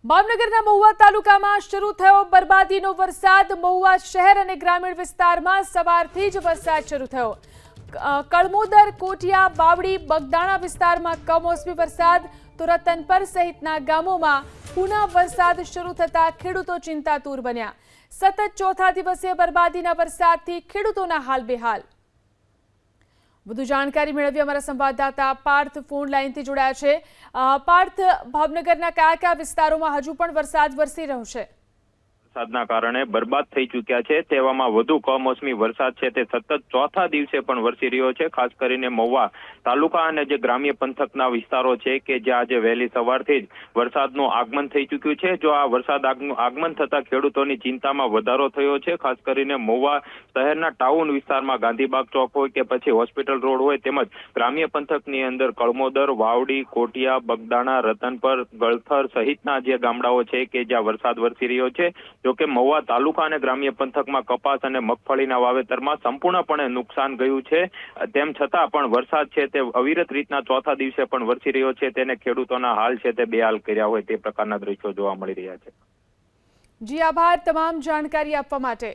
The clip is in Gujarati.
ભાવનગરના મહુવા તાલુકામાં શરૂ થયો બરબાદીનો વરસાદ। મહુવા શહેર અને ગ્રામીણ વિસ્તારમાં સવારથી જ વરસાદ શરૂ થયો। કળમોદર, કોટિયા, બાવડી, બગદાણા વિસ્તારમાં કમોસમી વરસાદ તો રતનપર સહિતના ગામોમાં પુનઃ વરસાદ શરૂ થતા ખેડૂતો ચિંતાતુર બન્યા। સતત ચોથા દિવસે બરબાદીના વરસાદથી ખેડૂતોના હાલ બેહાલ। વધુ જાણકારી મેળવી અમારા સંવાદદાતા પાર્થ ફોન લાઈનથી જોડાયા છે। પાર્થ, ભાવનગરના કયા વિસ્તારોમાં હજુ પણ વરસાદ વરસી રહ્યો છે? વરસાદના કારણે બરબાદ થઈ ચૂક્યા છે, તેવામાં વધુ કમોસમી વરસાદ છે તે સતત ચોથા દિવસે પણ વરસી રહ્યો છે। ખાસ કરીને મહુવા તાલુકા અને જે ગ્રામ્ય પંથકના વિસ્તારો છે કે જ્યાં આજે વહેલી સવારથી જ વરસાદનું આગમન થઈ ચૂક્યું છે। જો આ વરસાદ આગમન થતા ખેડૂતોની ચિંતામાં વધારો થયો છે। ખાસ કરીને મહુવા શહેરના ટાઉન વિસ્તારમાં ગાંધીબાગ ચોક હોય કે પછી હોસ્પિટલ રોડ હોય તેમજ ગ્રામ્ય પંથકની અંદર કળમોદર, વાવડી, કોટિયા, બગદાણા, રતનપર, ગળથર સહિતના જે ગામડાઓ છે કે જ્યાં વરસાદ વરસી રહ્યો છે। જોકે મહુવા તાલુકા અને ગ્રામ્ય પંથકમાં કપાસ અને મગફળીના વાવેતરમાં સંપૂર્ણપણે નુકસાન ગયું છે। તેમ છતાં પણ વરસાદ છે તે અવિરત રીતના ચોથા દિવસે પણ વરસી રહ્યો છે, તેને ખેડૂતોના હાલ છે તે બેહાલ કર્યા હોય તે પ્રકારના દ્રશ્યો જોવા મળી રહ્યા છે। જી આભાર તમામ જાણકારી આપવા માટે।